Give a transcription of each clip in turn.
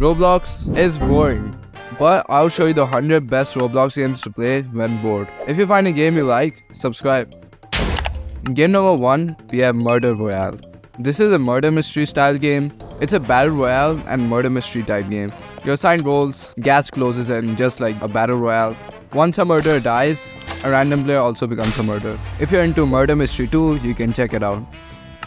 Roblox is boring, but I'll show you the 100 best Roblox games to play when bored. If you find a game you like, subscribe. Game number 1, we have Murder Royale. This is a murder mystery style game. It's a battle royale and murder mystery type game. You assign roles, gas closes in just like a battle royale. Once a murderer dies, a random player also becomes a murderer. If you're into murder mystery 2, you can check it out.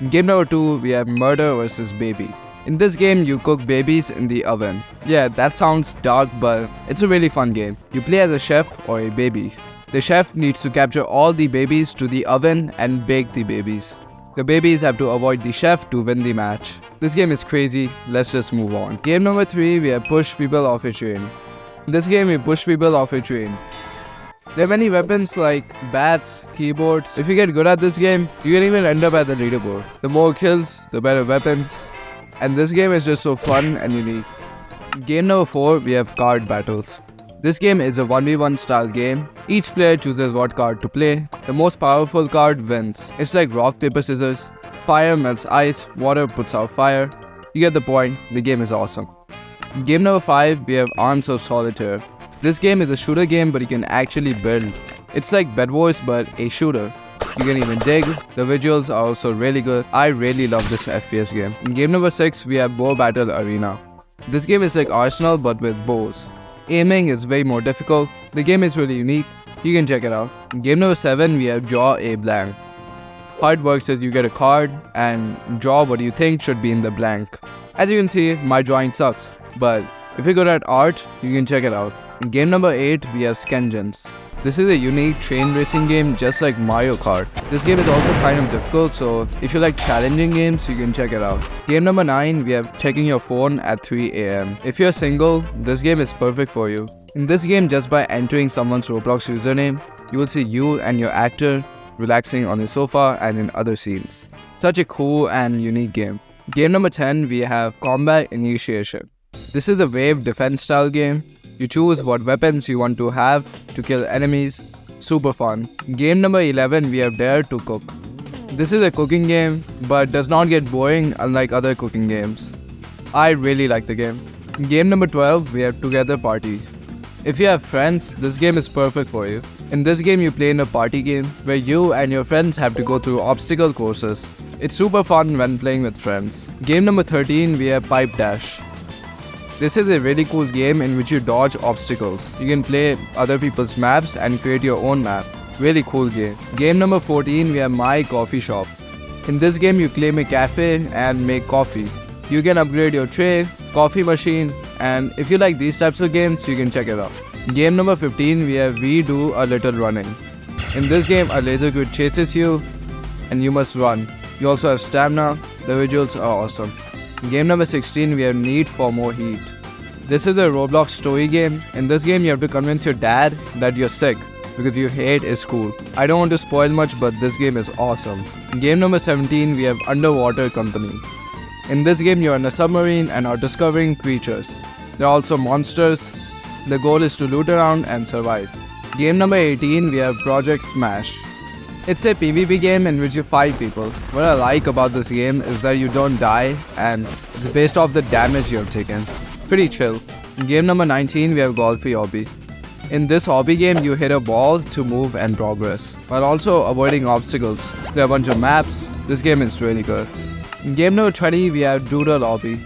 Game number 2, we have Murder vs Baby. In this game, you cook babies in the oven. Yeah, that sounds dark, but it's a really fun game. You play as a chef or a baby. The chef needs to capture all the babies to the oven and bake the babies. The babies have to avoid the chef to win the match. This game is crazy, let's just move on. Game number 3, we have Push People Off a Train. In this game, we push people off a train. There are many weapons like bats, keyboards. If you get good at this game, you can even end up at the leaderboard. The more kills, the better weapons. And this game is just so fun and unique. Game number 4, we have Card Battles. This game is a 1v1 style game. Each player chooses what card to play. The most powerful card wins. It's like rock, paper, scissors. Fire melts ice, water puts out fire. You get the point, the game is awesome. Game number 5, we have Arms of Solitaire. This game is a shooter game, but you can actually build. It's like Bed Wars, but a shooter. You can even dig. The visuals are also really good. I really love this FPS game. In game number 6, we have Bow Battle Arena. This game is like Arsenal but with bows. Aiming is way more difficult. The game is really unique. You can check it out. In game number 7, we have Draw a Blank. How it works is you get a card and draw what you think should be in the blank. As you can see, my drawing sucks. But if you're good at art, you can check it out. In game number 8, we have Skengens. This is a unique train racing game just like Mario Kart. This game is also kind of difficult, so if you like challenging games, you can check it out. Game number 9, we have Checking Your Phone at 3 AM. If you're single, this game is perfect for you. In this game, just by entering someone's Roblox username, you will see you and your actor relaxing on the sofa and in other scenes. Such a cool and unique game. Game number 10, we have Combat Initiation. This is a wave defense style game. You choose what weapons you want to have to kill enemies. Super fun. Game number 11, we have Dare to Cook. This is a cooking game, but does not get boring unlike other cooking games. I really like the game. Game number 12, we have Together Party. If you have friends, this game is perfect for you. In this game, you play in a party game where you and your friends have to go through obstacle courses. It's super fun when playing with friends. Game number 13, we have Pipe Dash. This is a really cool game in which you dodge obstacles. You can play other people's maps and create your own map. Really cool game. Game number 14, we have My Coffee Shop. In this game, you claim a cafe and make coffee. You can upgrade your tray, coffee machine, and if you like these types of games, you can check it out. Game number 15, we have We Do a Little Running. In this game, a laser grid chases you and you must run. You also have stamina. The visuals are awesome. Game number 16, we have Need for More Heat. This is a Roblox story game. In this game, you have to convince your dad that you're sick because you hate his school. I don't want to spoil much, but this game is awesome. Game number 17, we have Underwater Company. In this game, you're in a submarine and are discovering creatures. There are also monsters. The goal is to loot around and survive. Game number 18, we have Project Smash. It's a PvP game in which you fight people. What I like about this game is that you don't die and it's based off the damage you have taken. Pretty chill. In game number 19, we have Golfy Hobby. In this hobby game, you hit a ball to move and progress, while also avoiding obstacles. There are a bunch of maps. This game is really good. In game number 20, we have Doodle Hobby.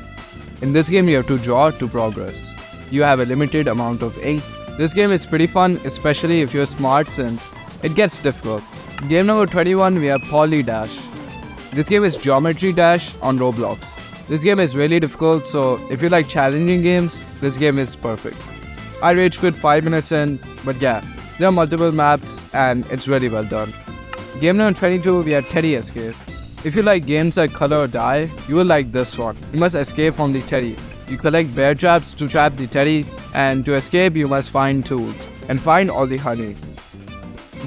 In this game, you have to draw to progress. You have a limited amount of ink. This game is pretty fun, especially if you're smart since it gets difficult. Game number 21, we have Poly Dash. This game is Geometry Dash on Roblox. This game is really difficult, so if you like challenging games, this game is perfect. I rage quit 5 minutes in, but yeah, there are multiple maps and it's really well done. Game number 22, we have Teddy Escape. If you like games like Color or Die, you will like this one. You must escape from the teddy. You collect bear traps to trap the teddy, and to escape you must find tools and find all the honey.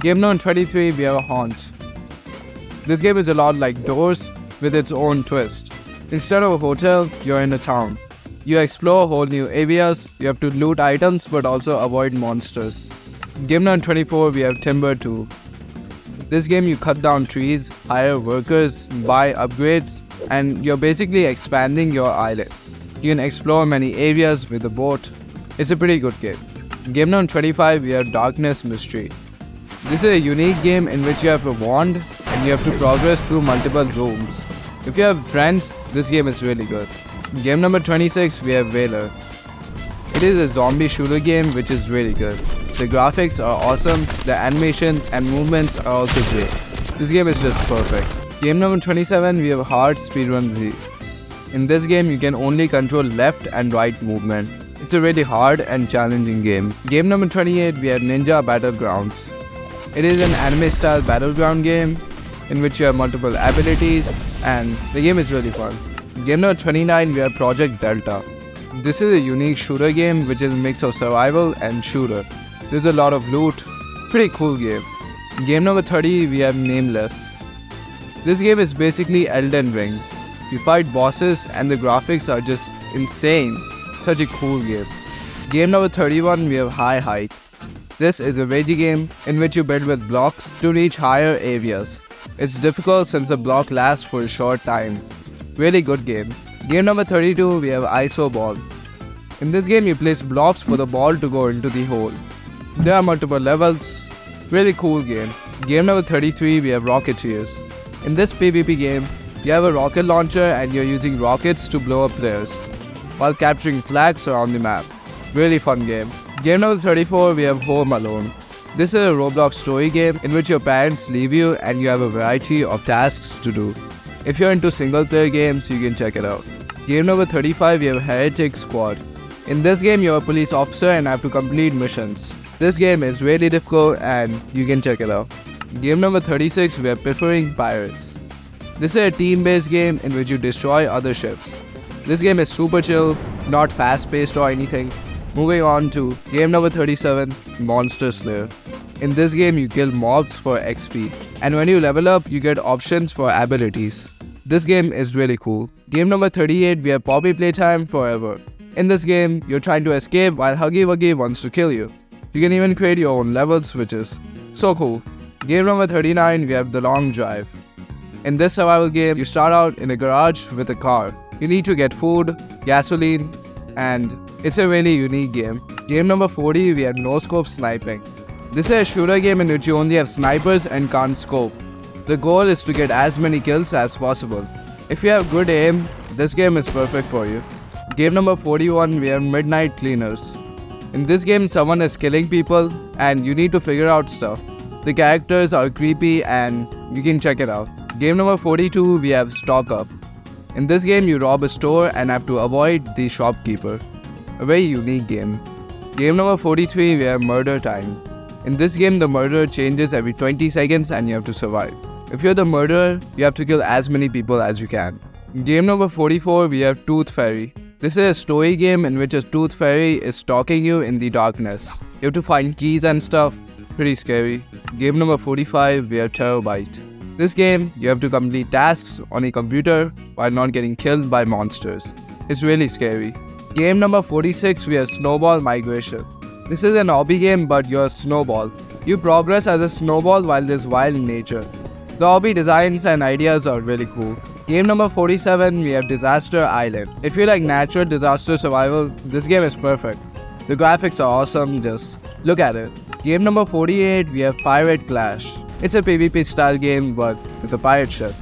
Game number 23, we have Haunt. This game is a lot like Doors with its own twist. Instead of a hotel, you're in a town. You explore whole new areas, you have to loot items but also avoid monsters. Game number 24, we have Timber 2. This game you cut down trees, hire workers, buy upgrades, and you're basically expanding your island. You can explore many areas with a boat. It's a pretty good game. Game number 25, we have Darkness Mystery. This is a unique game in which you have a wand and you have to progress through multiple rooms. If you have friends, this game is really good. Game number 26, we have Whaler. It is a zombie shooter game which is really good. The graphics are awesome, the animation and movements are also great. This game is just perfect. Game number 27, we have Hard Speedrun Z. In this game, you can only control left and right movement. It's a really hard and challenging game. Game number 28, we have Ninja Battlegrounds. It is an anime-style battleground game in which you have multiple abilities and the game is really fun. Game number 29, we have Project Delta. This is a unique shooter game which is a mix of survival and shooter. There's a lot of loot. Pretty cool game. Game number 30, we have Nameless. This game is basically Elden Ring. You fight bosses and the graphics are just insane. Such a cool game. Game number 31, we have High Height. This is a ragey game in which you build with blocks to reach higher areas. It's difficult since a block lasts for a short time. Really good game. Game number 32, we have ISO Ball. In this game, you place blocks for the ball to go into the hole. There are multiple levels. Really cool game. Game number 33, we have Rocketeers. In this PvP game, you have a rocket launcher and you're using rockets to blow up players while capturing flags around the map. Really fun game. Game number 34, we have Home Alone. This is a Roblox story game in which your parents leave you and you have a variety of tasks to do. If you're into single player games, you can check it out. Game number 35, we have Heretic Squad. In this game, you're a police officer and have to complete missions. This game is really difficult and you can check it out. Game number 36, we have Piffering Pirates. This is a team-based game in which you destroy other ships. This game is super chill, not fast-paced or anything. Moving on to game number 37, Monster Slayer. In this game, you kill mobs for XP, and when you level up, you get options for abilities. This game is really cool. Game number 38, we have Poppy Playtime Forever. In this game, you're trying to escape while Huggy Wuggy wants to kill you. You can even create your own level switches. So cool. Game number 39, we have The Long Drive. In this survival game, you start out in a garage with a car. You need to get food, gasoline, and it's a really unique game. Game number 40, we have No Scope Sniping. This is a shooter game in which you only have snipers and can't scope. The goal is to get as many kills as possible. If you have good aim, this game is perfect for you. Game number 41, we have Midnight Cleaners. In this game, someone is killing people and you need to figure out stuff. The characters are creepy and you can check it out. Game number 42, we have Stock Up. In this game, you rob a store and have to avoid the shopkeeper. A very unique game. Game number 43, we have Murder Time. In this game, the murderer changes every 20 seconds and you have to survive. If you're the murderer, you have to kill as many people as you can. Game number 44, we have Tooth Fairy. This is a story game in which a tooth fairy is stalking you in the darkness. You have to find keys and stuff. Pretty scary. Game number 45, we have Terabyte. This game, you have to complete tasks on a computer while not getting killed by monsters. It's really scary. Game number 46, we have Snowball Migration. This is an hobby game, but you're a snowball. You progress as a snowball while there's wild nature. The hobby designs and ideas are really cool. Game number 47, we have Disaster Island. If you like natural disaster survival, this game is perfect. The graphics are awesome, just look at it. Game number 48, we have Pirate Clash. It's a PvP style game, but it's a pirate ship.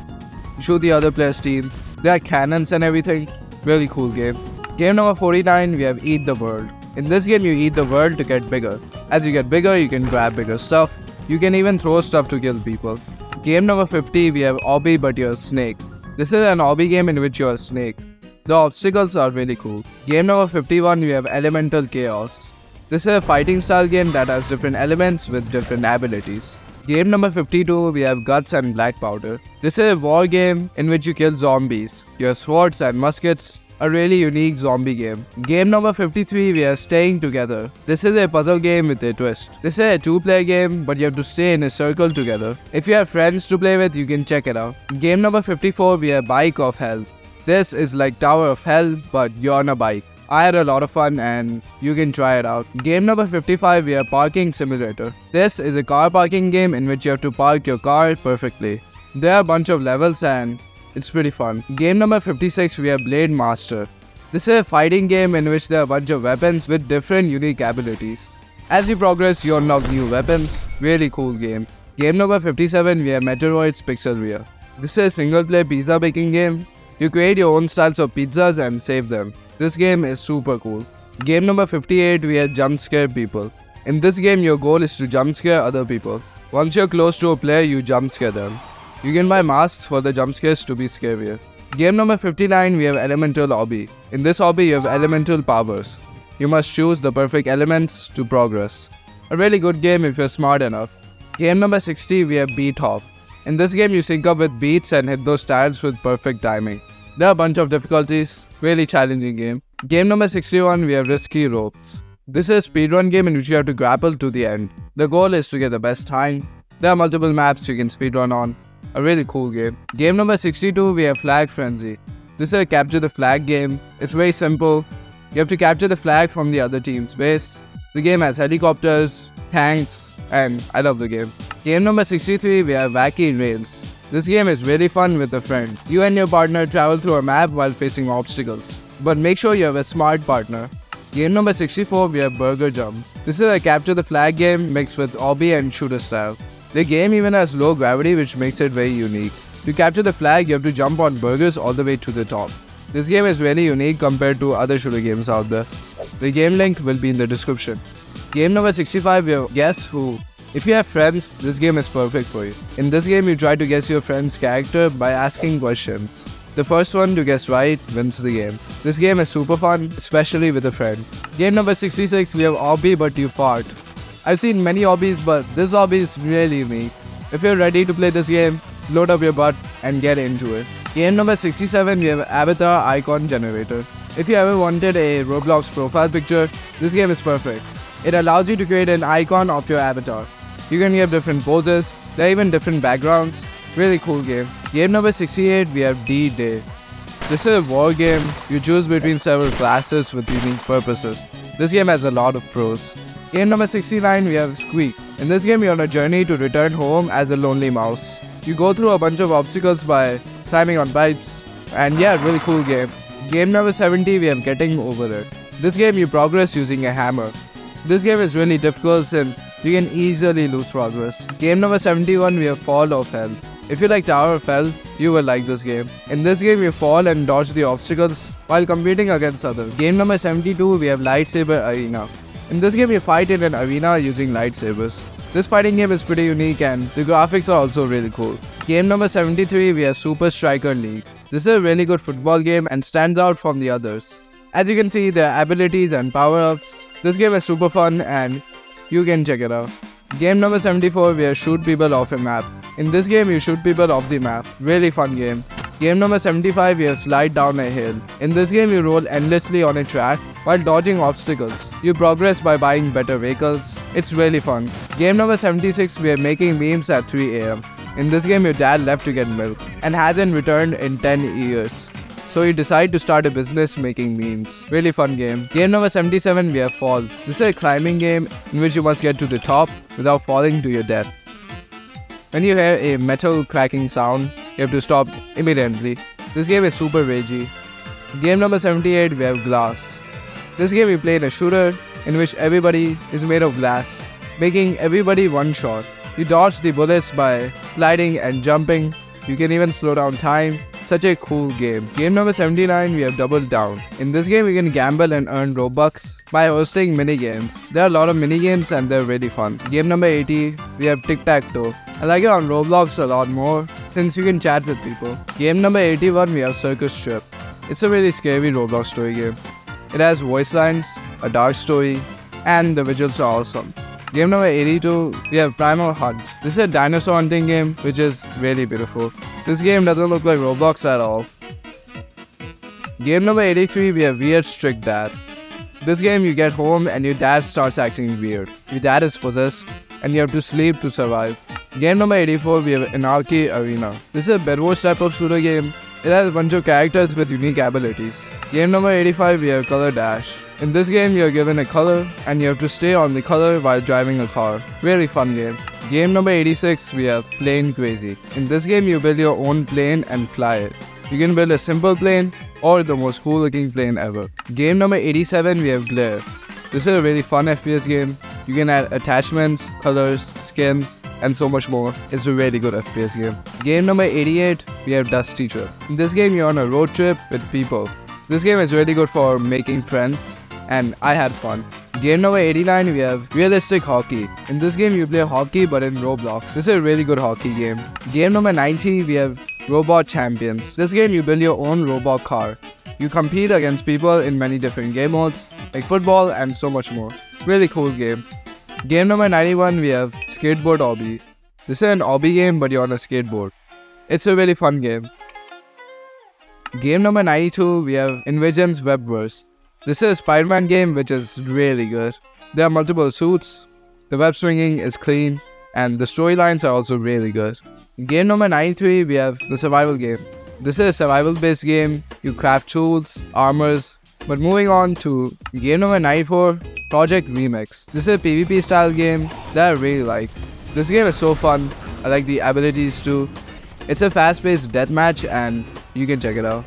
You shoot the other player's team. There are cannons and everything. Really cool game. Game number 49, we have Eat the World. In this game, you eat the world to get bigger. As you get bigger, you can grab bigger stuff. You can even throw stuff to kill people. Game number 50, we have Obby but you're a snake. This is an obby game in which you're a snake. The obstacles are really cool. Game number 51, we have Elemental Chaos. This is a fighting style game that has different elements with different abilities. Game number 52, we have Guts and Black Powder. This is a war game in which you kill zombies. You have swords and muskets. A really unique zombie game. Game number 53, we have Staying Together. This is a puzzle game with a twist. This is a 2-player game, but you have to stay in a circle together. If you have friends to play with, you can check it out. Game number 54, we have Bike of Hell. This is like Tower of Hell, but you're on a bike. I had a lot of fun and you can try it out. Game number 55, we have Parking Simulator. This is a car parking game in which you have to park your car perfectly. There are a bunch of levels and it's pretty fun. Game number 56, we have Blade Master. This is a fighting game in which there are a bunch of weapons with different unique abilities. As you progress, you unlock new weapons. Really cool game. Game number 57, we have Meteoroids Pixelria. This is a single-player pizza baking game. You create your own styles of pizzas and save them. This game is super cool. Game number 58, we have Jump Scare People. In this game, your goal is to jump scare other people. Once you're close to a player, you jump scare them. You can buy masks for the jump scares to be scarier. Game number 59, we have Elemental Obby. In this hobby, you have elemental powers. You must choose the perfect elements to progress. A really good game if you're smart enough. Game number 60, we have Beat Hop. In this game, you sync up with beats and hit those tiles with perfect timing. There are a bunch of difficulties. Really challenging game. Game number 61, we have Risky Ropes. This is a speedrun game in which you have to grapple to the end. The goal is to get the best time. There are multiple maps you can speedrun on. A really cool game. Game number 62, we have Flag Frenzy. This is a capture the flag game. It's very simple. You have to capture the flag from the other team's base. The game has helicopters, tanks, and I love the game. Game number 63, we have Wacky Rails. This game is really fun with a friend. You and your partner travel through a map while facing obstacles. But make sure you have a smart partner. Game number 64, we have Burger Jump. This is a capture the flag game mixed with obby and shooter style. The game even has low gravity, which makes it very unique. To capture the flag, you have to jump on burgers all the way to the top. This game is really unique compared to other shooter games out there. The game link will be in the description. Game number 65, we have Guess Who. If you have friends, this game is perfect for you. In this game, you try to guess your friend's character by asking questions. The first one to guess right wins the game. This game is super fun, especially with a friend. Game number 66, we have Obby But You Fart. I've seen many hobbies, but this hobby is really unique. If you're ready to play this game, load up your butt and get into it. Game number 67, we have Avatar Icon Generator. If you ever wanted a Roblox profile picture, this game is perfect. It allows you to create an icon of your avatar. You can have different poses, there are even different backgrounds. Really cool game. Game number 68, we have D-Day. This is a war game. You choose between several classes with unique purposes. This game has a lot of pros. Game number 69, we have Squeak. In this game, you're on a journey to return home as a lonely mouse. You go through a bunch of obstacles by climbing on pipes. And yeah, really cool game. Game number 70, we have Getting Over It. This game, you progress using a hammer. This game is really difficult since you can easily lose progress. Game number 71, we have Fall of Hell. If you like Tower of Hell, you will like this game. In this game, you fall and dodge the obstacles while competing against others. Game number 72, we have Lightsaber Arena. In this game, you fight in an arena using lightsabers. This fighting game is pretty unique and the graphics are also really cool. Game number 73, we have Super Striker League. This is a really good football game and stands out from the others. As you can see, there are abilities and power-ups. This game is super fun and you can check it out. Game number 74, we have Shoot People Off a Map. In this game, you shoot people off the map. Really fun game. Game number 75, we have Slide Down a Hill. In this game, you roll endlessly on a track while dodging obstacles. You progress by buying better vehicles. It's really fun. Game number 76, we are Making Memes at 3 AM. In this game, your dad left to get milk and hasn't returned in 10 years. So you decide to start a business making memes. Really fun game. Game number 77, we have Fall. This is a climbing game in which you must get to the top without falling to your death. When you hear a metal cracking sound, you have to stop immediately. This game is super ragey. Game number 78, we have Glass. This game we play in a shooter in which everybody is made of glass, making everybody one shot. You dodge the bullets by sliding and jumping. You can even slow down time. Such a cool game. Game number 79, we have Double Down. In this game, you can gamble and earn Robux by hosting mini-games. There are a lot of mini-games and they're really fun. Game number 80, we have Tic-Tac-Toe. I like it on Roblox a lot more since you can chat with people. Game number 81, we have Circus Trip. It's a really scary Roblox story game. It has voice lines, a dark story, and the visuals are awesome. Game number 82, we have Primal Hunt. This is a dinosaur hunting game which is really beautiful. This game doesn't look like Roblox at all. Game number 83, we have Weird Strict Dad. This game you get home and your dad starts acting weird. Your dad is possessed and you have to sleep to survive. Game number 84, we have Anarchy Arena. This is a bedwars type of shooter game. It has a bunch of characters with unique abilities. Game number 85, we have Color Dash. In this game, you are given a color and you have to stay on the color while driving a car. Really fun game. Game number 86, we have Plane Crazy. In this game, you build your own plane and fly it. You can build a simple plane or the most cool looking plane ever. Game number 87, we have Glare. This is a really fun FPS game. You can add attachments, colors, skins, and so much more. It's a really good FPS game. Game number 88, we have Dusty Trip. In this game, you're on a road trip with people. This game is really good for making friends, and I had fun. Game number 89, we have Realistic Hockey. In this game, you play hockey but in Roblox. This is a really good hockey game. Game number 90, we have Robot Champions. This game, you build your own robot car. You compete against people in many different game modes, like football and so much more. Really cool game. Game number 91, we have Skateboard Obby. This is an obby game, but you're on a skateboard. It's a really fun game. Game number 92, we have Invasion's Webverse. This is a Spider-Man game which is really good. There are multiple suits, the web swinging is clean, and the storylines are also really good. Game number 93, we have the survival game. This is a survival-based game. You craft tools, armors. But moving on to game number 94, Project Remix. This is a PvP style game that I really like. This game is so fun. I like the abilities too. It's a fast-paced deathmatch and you can check it out.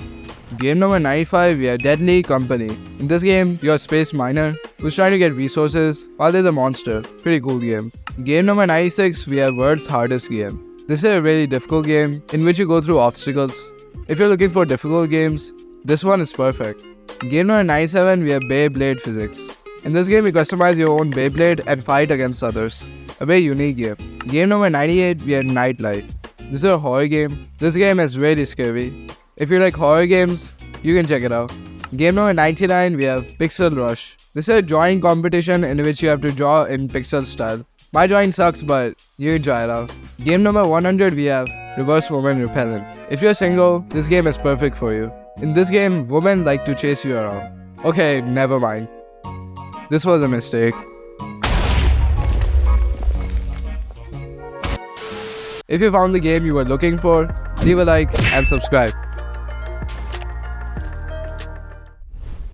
Game number 95, we have Deadly Company. In this game, you're a space miner who's trying to get resources while there's a monster. Pretty cool game. Game number 96, we have World's Hardest Game. This is a really difficult game in which you go through obstacles. If you're looking for difficult games, this one is perfect. Game number 97, we have Beyblade Physics. In this game, you customize your own Beyblade and fight against others. A very unique game. Game number 98, we have Nightlight. This is a horror game. This game is really scary. If you like horror games, you can check it out. Game number 99, we have Pixel Rush. This is a drawing competition in which you have to draw in pixel style. My drawing sucks, but you can try it out. Game number 100, we have Reverse Woman Repellent. If you're single, this game is perfect for you. In this game, women like to chase you around. Okay, never mind. This was a mistake. If you found the game you were looking for, leave a like and subscribe.